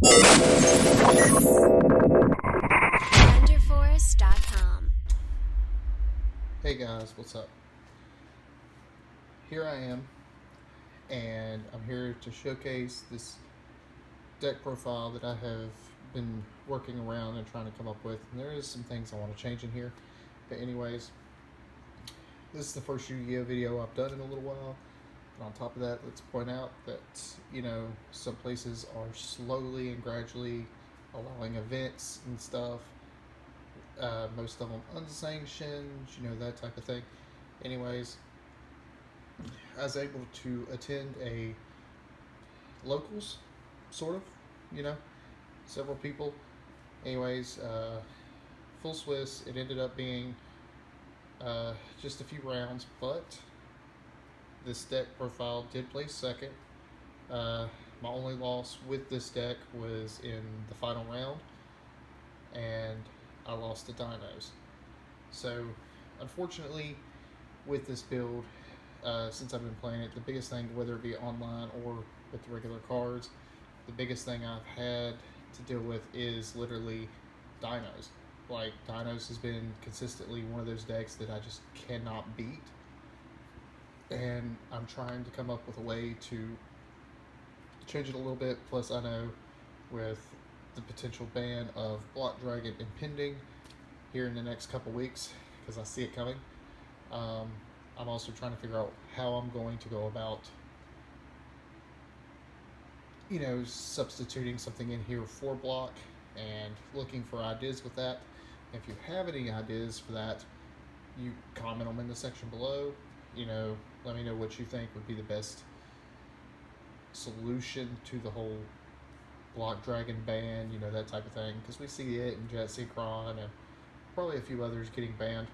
Underforest.com. Hey guys, what's up? Here I am, and I'm here to showcase this deck profile that I have been working around and trying to come up with. And there is some things I want to change in here. But anyways, this is the first Yu-Gi-Oh video I've done in a little while. And on top of that, let's point out that, some places are slowly and gradually allowing events and stuff. Most of them unsanctioned, that type of thing. Anyways, I was able to attend a locals, sort of, several people. Anyways, full Swiss. It ended up being just a few rounds, but this deck profile did place second. My only loss with this deck was in the final round, and I lost to Dinos. So, unfortunately, with this build, since I've been playing it, the biggest thing, whether it be online or with the regular cards, the biggest thing I've had to deal with is literally Dinos. Like, Dinos has been consistently one of those decks that I just cannot beat. And I'm trying to come up with a way to change it a little bit. Plus, I know with the potential ban of Block Dragon impending here in the next couple weeks, because I see it coming, I'm also trying to figure out how I'm going to go about, substituting something in here for block and looking for ideas with that. If you have any ideas for that, you comment them in the section below. Let me know what you think would be the best solution to the whole Block Dragon ban, that type of thing, because we see it in Jet Synchron and probably a few others getting banned.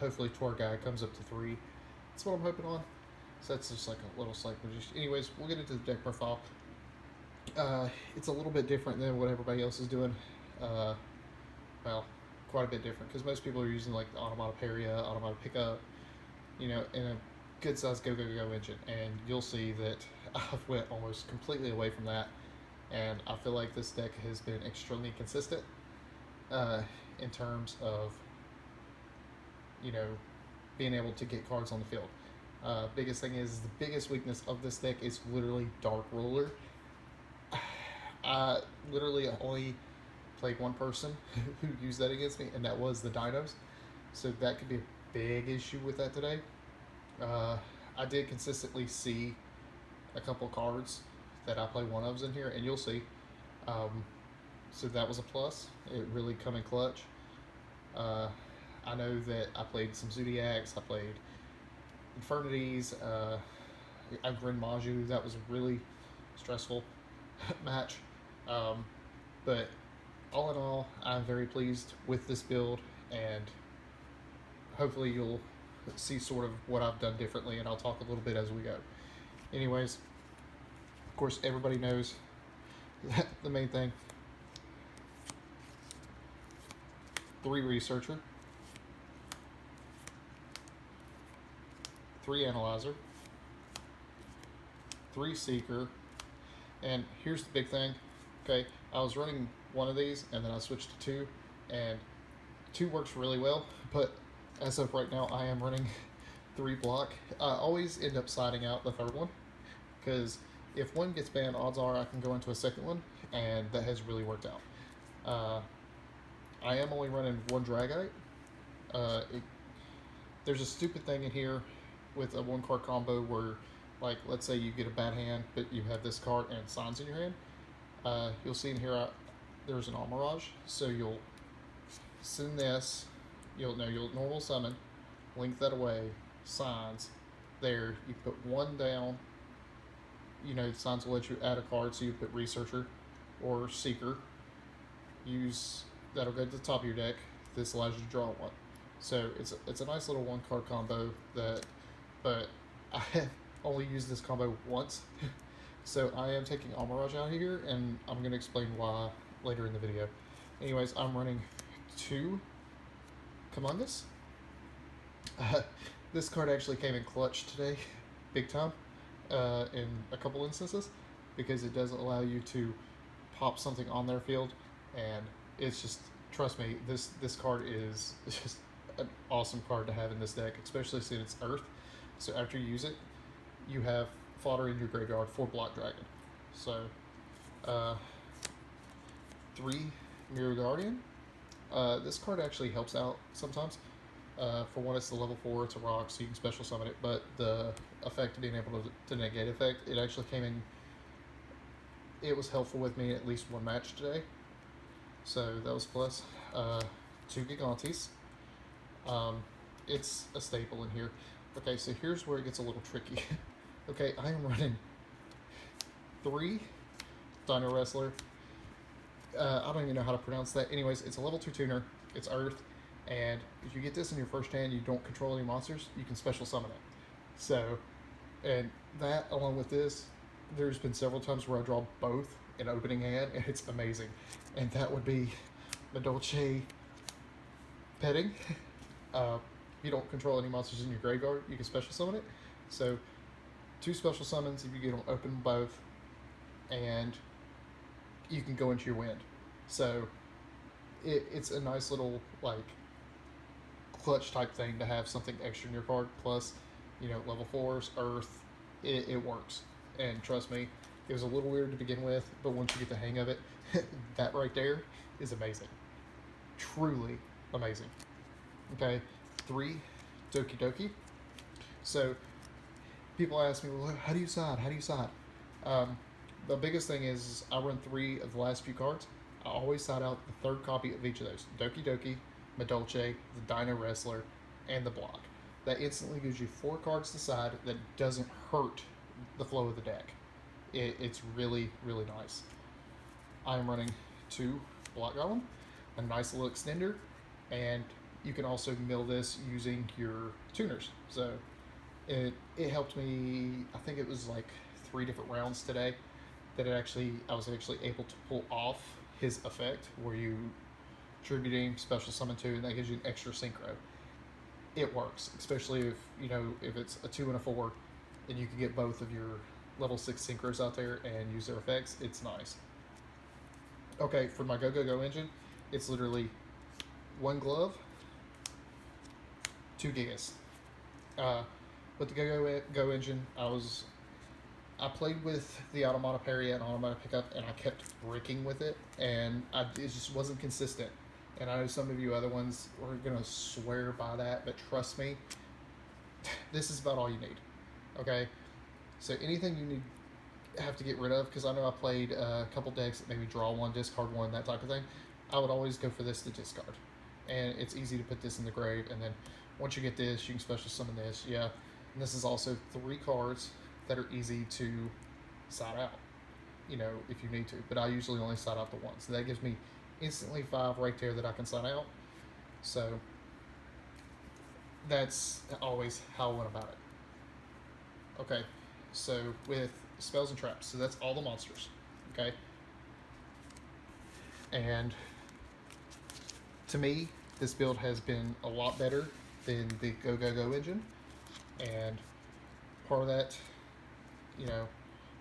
Hopefully Tour Guy comes up to 3. That's what I'm hoping on. So that's just like a little slight position. Anyways, we'll get into the deck profile. It's a little bit different than what everybody else is doing. Well, quite a bit different, because most people are using like the Adamancipator, Automata Pickup, in a good sized go engine, and you'll see that I've went almost completely away from that, and I feel like this deck has been extremely consistent in terms of being able to get cards on the field. Biggest thing is, the biggest weakness of this deck is literally Dark Ruler. I literally only played one person who used that against me, and that was the Dinos. So that could be a big issue with that today. I did consistently see a couple cards that I play one-ofs in here, and you'll see. So that was a plus. It really come in clutch. I know that I played some Zodiacs, I played Infernities, I Grin Maju. That was a really stressful match. But all in all, I'm very pleased with this build, and hopefully you'll see sort of what I've done differently, and I'll talk a little bit as we go. Anyways, of course, everybody knows the main thing. 3 Researcher, 3 Analyzer, 3 Seeker, and here's the big thing. Okay, I was running one of these, and then I switched to 2, and 2 works really well, but as of right now, I am running 3 block. I always end up siding out the third one, because if one gets banned, odds are I can go into a second one, and that has really worked out. I am only running 1 Dragite. There's a stupid thing in here with a 1-card combo where, like, let's say you get a bad hand, but you have this card and signs in your hand. You'll see in here there's an Almirage, so you'll send this. You'll normal summon, link that away, signs. There, you put 1 down. Signs will let you add a card, so you put Researcher or Seeker. That'll go to the top of your deck. This allows you to draw 1. So it's a nice little 1-card combo but I have only used this combo once. So I am taking Almirage out here, and I'm going to explain why later in the video. Anyways, I'm running 2 Humongous. This card actually came in clutch today, big time, in a couple instances, because it doesn't allow you to pop something on their field, and it's just, trust me, this card is just an awesome card to have in this deck, especially since it's Earth. So after you use it, you have fodder in your graveyard for Block Dragon. So, 3 Mirror Guardian. This card actually helps out sometimes. For one, it's the level 4, it's a rock, so you can special summon it, but the effect of being able to negate effect, it actually came in, it was helpful with me in at least one match today. So that was plus. 2 Gigantes. It's a staple in here. Okay, so here's where it gets a little tricky. Okay, I am running 3 Dino Wrestler. I don't even know how to pronounce that. Anyways, it's a level 2 tuner. It's Earth. And if you get this in your first hand, you don't control any monsters, you can special summon it. So, and that along with this, there's been several times where I draw both in opening hand, and it's amazing. And that would be the Dolce Petting. If you don't control any monsters in your graveyard, you can special summon it. So, 2 special summons if you get them open both, and you can go into your wind. So, it's a nice little, like, clutch type thing to have something extra in your card. Plus, you know, level 4s, Earth, it works. And trust me, it was a little weird to begin with, but once you get the hang of it, that right there is amazing. Truly amazing. Okay, 3 Doki Doki. So, people ask me, well, how do you side? How do you side? The biggest thing is I run 3 of the last few cards. I always side out the 3rd copy of each of those. Doki Doki, Madolche, the Dino Wrestler, and the Block. That instantly gives you 4 cards to side that doesn't hurt the flow of the deck. It's really, really nice. I'm running 2 Block Golem, a nice little extender, and you can also mill this using your tuners. So it helped me, I think it was like 3 different rounds today that I was actually able to pull off his effect where you tributing, special summon 2, and that gives you an extra synchro. It works, especially if it's a 2 and a 4, and you can get both of your level 6 synchros out there and use their effects. It's nice. Okay, for my Go Go Go engine, it's literally 1 glove, 2 gigas. With the Go Go Go engine, I played with the Adamancipator and automatic pickup, and I kept bricking with it, and it just wasn't consistent. And I know some of you other ones are gonna swear by that, but trust me, this is about all you need. Okay, so anything you have to get rid of, because I know I played a couple decks that maybe draw 1, discard 1, that type of thing. I would always go for this to discard, and it's easy to put this in the grave. And then once you get this, you can special summon this. Yeah, and this is also 3 cards that are easy to side out, if you need to. But I usually only side out the 1. So that gives me instantly 5 right there that I can side out. So that's always how I went about it. Okay, so with spells and traps, so that's all the monsters. Okay, and to me, this build has been a lot better than the Go Go Go engine, and part of that,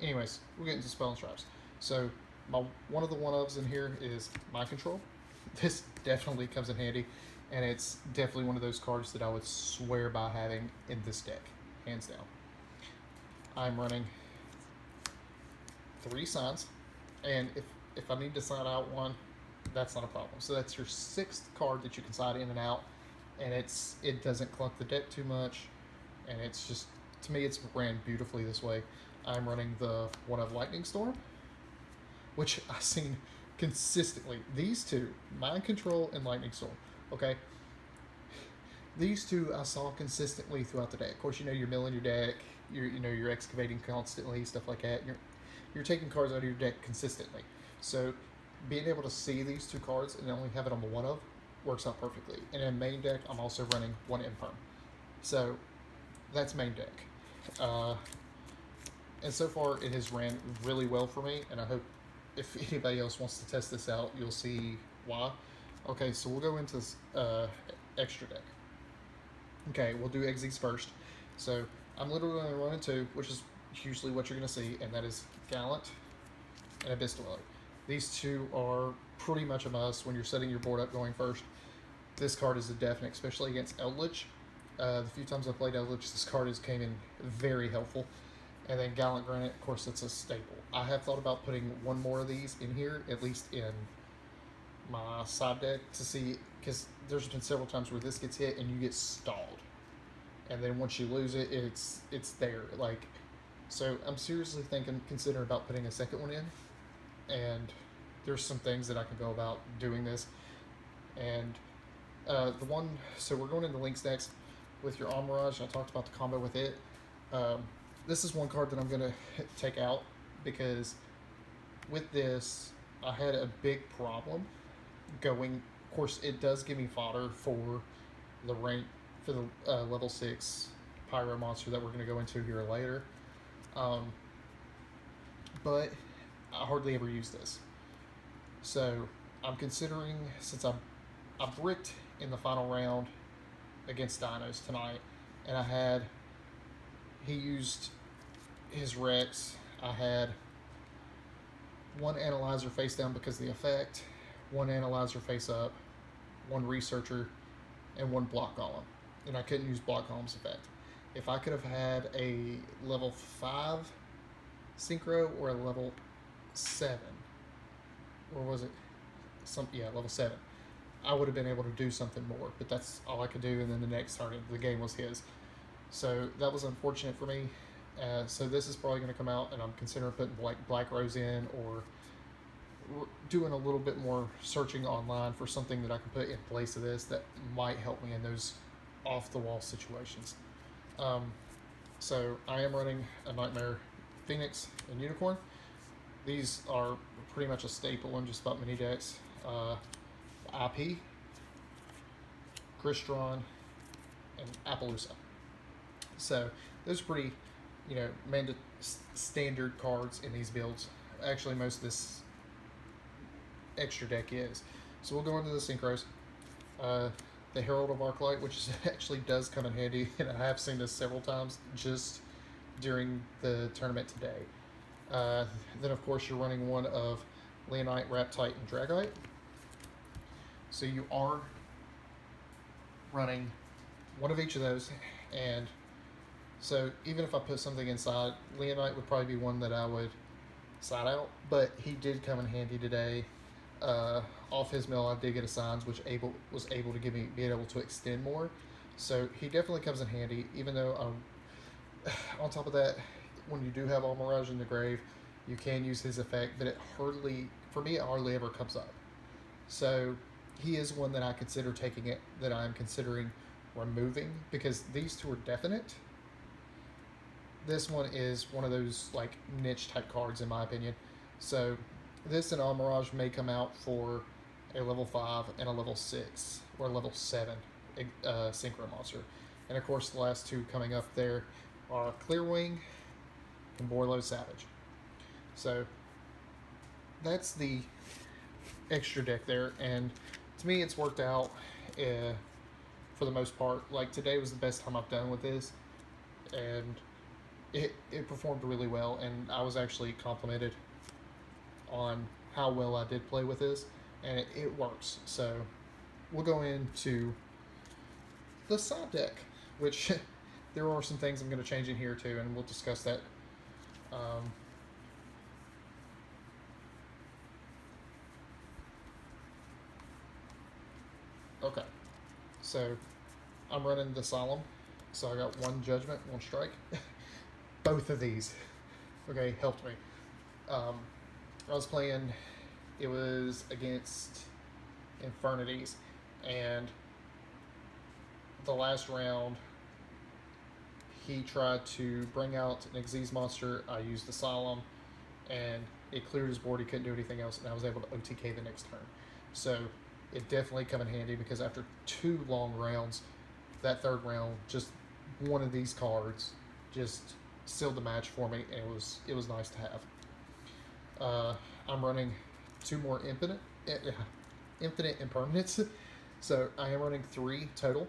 anyways, we'll get into spell and traps. So one of the one-ofs in here is Mind Control. This definitely comes in handy, and it's definitely one of those cards that I would swear by having in this deck, hands down. I'm running 3 signs, and if I need to side out 1, that's not a problem. So that's your 6th card that you can side in and out, and it doesn't clunk the deck too much, and it's just, to me, it's ran beautifully this way. I'm running the one of Lightning Storm, which I've seen consistently. These 2, Mind Control and Lightning Storm, okay? These 2 I saw consistently throughout the day. Of course, you're milling your deck, you're excavating constantly, stuff like that. You're taking cards out of your deck consistently. So being able to see these 2 cards and only have it on the one of works out perfectly. And in main deck, I'm also running 1 Infirm. So that's main deck. And so far, it has ran really well for me, and I hope if anybody else wants to test this out, you'll see why. Okay, so we'll go into extra deck. Okay, we'll do Exes first. So I'm literally only running 2, which is usually what you're going to see, and that is Gallant and Abyss Dweller. These two are pretty much a must when you're setting your board up going first. This card is a definite, especially against Eldritch. The few times I've played Eldritch, this card has came in very helpful. And then Gallant Granite, of course, that's a staple. I have thought about putting one more of these in here, at least in my side deck, to see, because there's been several times where this gets hit and you get stalled, and then once you lose it, it's there. Like, so I'm seriously considering about putting a second one in, and there's some things that I can go about doing this. And the one, so we're going into links next with your Amirage. I talked about the combo with it. This is one card that I'm gonna take out because with this I had a big problem going. Of course, it does give me fodder for the rank for the level 6 pyro monster that we're going to go into here later. But I hardly ever use this. So I'm considering, since I bricked in the final round against Dinos tonight, and he used his Rex. I had one analyzer face down because of the effect, one analyzer face up, one researcher, and one block golem. And I couldn't use block golem's effect. If I could have had a level 5 synchro or a level 7, or was it level 7, I would have been able to do something more, but that's all I could do. And then the next turn, the game was his. So that was unfortunate for me. So this is probably going to come out, and I'm considering putting Black Rose in, or doing a little bit more searching online for something that I can put in place of this that might help me in those off-the-wall situations. So I am running a Nightmare Phoenix and Unicorn. These are pretty much a staple in just about many decks. IP, Crystron, and Appaloosa. So those are pretty, standard cards in these builds. Actually, most of this extra deck is. So we'll go into the synchros. The Herald of Arclight, which actually does come in handy, and I have seen this several times just during the tournament today. Then, of course, you're running one of Leonite, Raptite, and Dragite. So you are running one of each of those, and so even if I put something inside, Leonite would probably be one that I would side out, but he did come in handy today. Off his mill, I did get a signs, which was able to be able to extend more. So he definitely comes in handy, even though on top of that, when you do have All Mirage in the grave, you can use his effect, but it hardly ever comes up. So he is one that I consider that I'm considering removing, because these two are definite. This one is one of those like niche type cards in my opinion. So this and All Mirage may come out for a level 5 and a level 6 or level 7 synchro monster. And of course the last two coming up there are Clearwing and Borlo Savage. So that's the extra deck there, and to me it's worked out for the most part. Like today was the best time I've done with this, and it performed really well, and I was actually complimented on how well I did play with this, and it works. So we'll go into the side deck, which there are some things I'm going to change in here too, and we'll discuss that. Okay, so I'm running the Solemn, so I got one Judgment, one Strike. Both of these, helped me. I was playing, it was against Infernities, and the last round, he tried to bring out an Xyz monster. I used the Solemn, and it cleared his board. He couldn't do anything else, and I was able to OTK the next turn. So it definitely come in handy, because after 2 long rounds, that third round, just one of these cards just sealed the match for me, and it was nice to have. I'm running 2 more Infinite Impermanents, so I am running 3 total.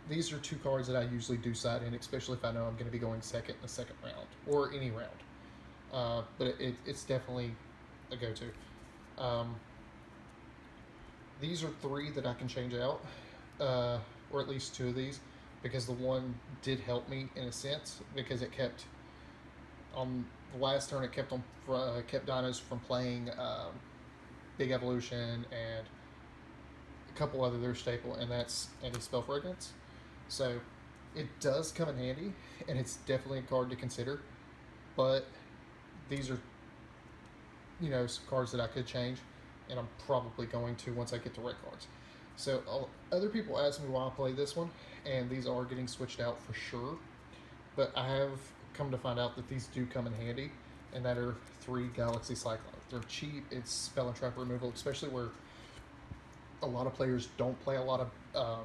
These are 2 cards that I usually do side in, especially if I know I'm going to be going second in the second round, or any round. but it's definitely a go-to. Um, these are three that I can change out, or at least two of these, because the one did help me in a sense because it kept on the last turn. It kept dinos from playing Big Evolution and a couple other their staple, and that's anti-spell fragrance. So it does come in handy, and it's definitely a card to consider. But these are, some cards that I could change, and I'm probably going to once I get the red cards. So other people ask me why I play this one, and these are getting switched out for sure. But I have come to find out that these do come in handy, and that are 3 Galaxy Cyclones. They're cheap. It's spell and trap removal, especially where a lot of players don't play a lot of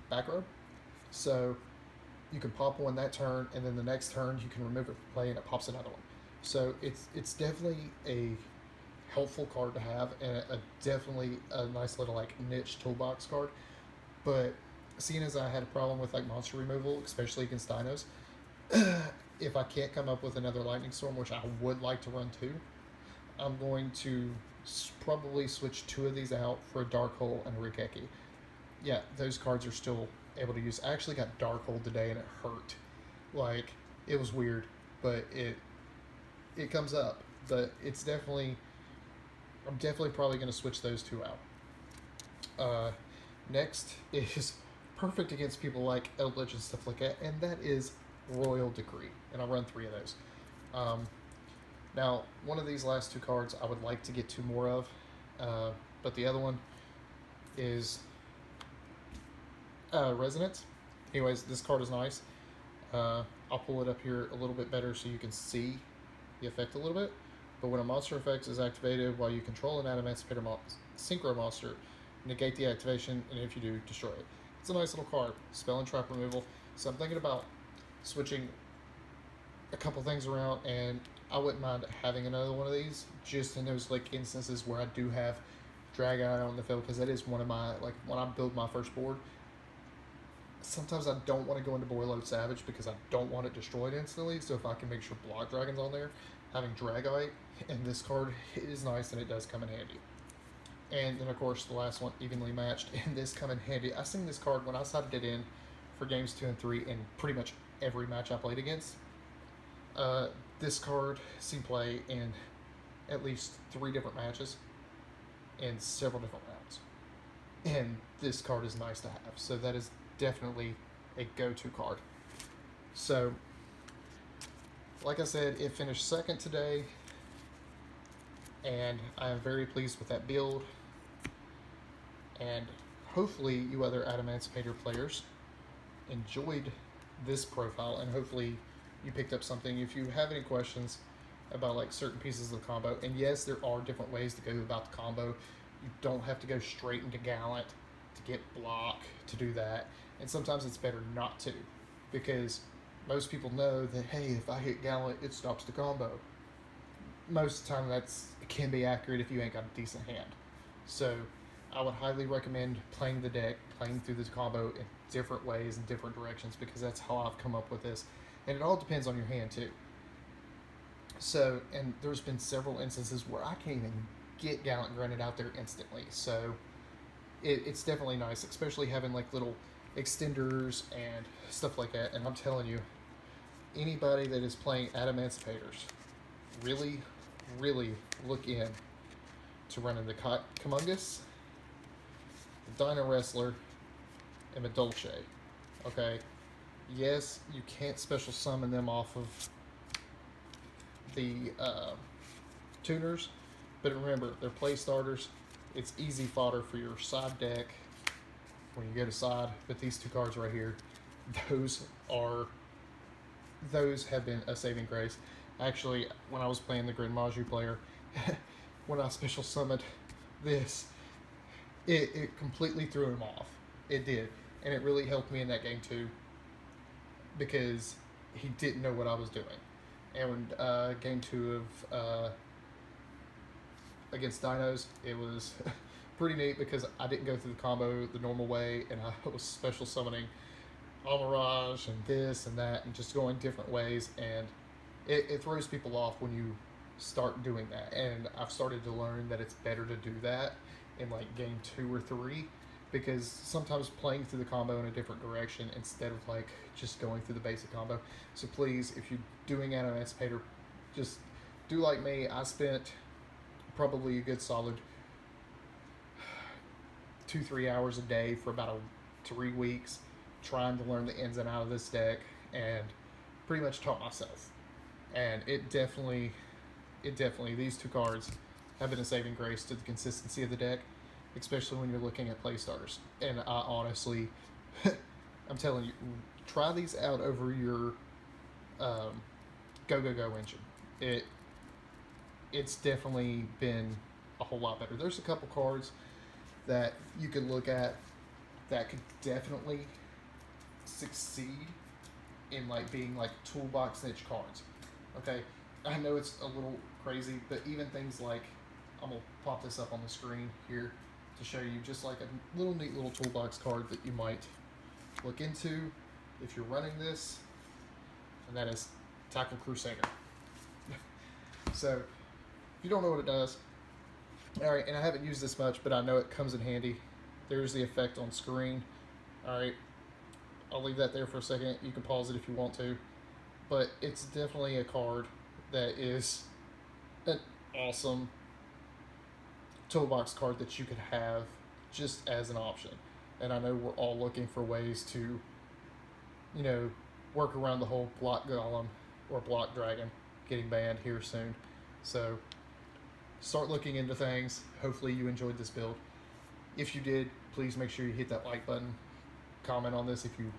back row. So you can pop one that turn, and then the next turn you can remove it from play, and it pops another one. So it's definitely a helpful card to have, and definitely a nice little like niche toolbox card. But seeing as I had a problem with like monster removal, especially against dinos, if I can't come up with another lightning storm, which I would like to run too, I'm going to probably switch 2 of these out for a Dark Hole and a Rikeki. Yeah, those cards are still able to use. I actually got Dark Hole today, and it hurt. Like, it was weird, but it comes up. But it's definitely, I'm definitely probably going to switch those 2 out. Next is perfect against people like Eldritch and stuff like that, and that is Royal Decree, and I'll run 3 of those. Now, one of these last 2 cards I would like to get 2 more of, but the other one is Resonance. Anyways, this card is nice. I'll pull it up here a little bit better so you can see the effect a little bit. But when a monster effect is activated while you control an Adamancipator Synchro monster, negate the activation, and if you do, destroy it. It's a nice little card. Spell and trap removal. So I'm thinking about switching a couple things around, and I wouldn't mind having another one of these just in those like instances where I do have Drag Eye on the field, because that is one of my, like, when I build my first board, sometimes I don't want to go into Boilerload Savage because I don't want it destroyed instantly. So if I can make sure Block Dragon's on there, having Dragite and this card is nice, and it does come in handy. And then of course the last one, Evenly Matched, and this come in handy. I seen this card when I sided it in for games 2 and 3 in pretty much every match I played against. This card seen play in at least 3 different matches in several different rounds, and this card is nice to have. So that is definitely a go-to card. So like I said, it finished second today, and I am very pleased with that build. And hopefully you other Adamancipator players enjoyed this profile, and hopefully you picked up something. If you have any questions about like certain pieces of the combo, and yes, there are different ways to go about the combo. You don't have to go straight into Gallant to get block to do that, and sometimes it's better not to, because most people know that, hey, if I hit Gallant, it stops the combo. Most of the time it can be accurate if you ain't got a decent hand. So I would highly recommend playing the deck, playing through this combo in different ways and different directions, because that's how I've come up with this. And it all depends on your hand too. So, and there's been several instances where I can't even get Gallant Granite out there instantly. So it's definitely nice, especially having like little extenders and stuff like that. And I'm telling you, anybody that is playing Adamancipators, really, really look in to running the Kumungus, the Dino Wrestler, and the Dolce. Okay? Yes, you can't special summon them off of the tuners, but remember, they're play starters. It's easy fodder for your side deck when you go to side. But these 2 cards right here, those have been a saving grace. Actually, when I was playing the Grand Maju player, when I special summoned this, it completely threw him off. It did. And it really helped me in that game too, because he didn't know what I was doing. And game 2 of against Dinos, it was pretty neat because I didn't go through the combo the normal way, and I was special summoning Amirage and this and that, and just going different ways, and it throws people off when you start doing that. And I've started to learn that it's better to do that in like game 2 or 3, because sometimes playing through the combo in a different direction instead of like just going through the basic combo. So please, if you're doing Adamancipator, just do like me. I spent probably a good solid 2-3 hours a day for about 3 weeks trying to learn the ins and out of this deck, and pretty much taught myself. And it definitely, these two cards have been a saving grace to the consistency of the deck, especially when you're looking at play starters. And I honestly, I'm telling you, try these out over your Go engine. It's definitely been a whole lot better. There's a couple cards that you can look at that could definitely succeed in like being like toolbox niche cards. Okay, I know it's a little crazy, but even things like, I'm gonna pop this up on the screen here to show you just like a little neat little toolbox card that you might look into if you're running this, and that is Tackle Crusader. So if you don't know what it does, all right, and I haven't used this much, but I know it comes in handy. There's the effect on screen. All right, I'll leave that there for a second. You can pause it if you want to, but it's definitely a card that is an awesome toolbox card that you could have just as an option. And I know we're all looking for ways to, you know, work around the whole block golem or block dragon getting banned here soon. So start looking into things. Hopefully you enjoyed this build. If you did, please make sure you hit that like button. Comment on this if you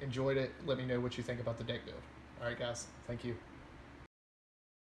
enjoyed it. Let me know what you think about the deck build. All right, guys. Thank you.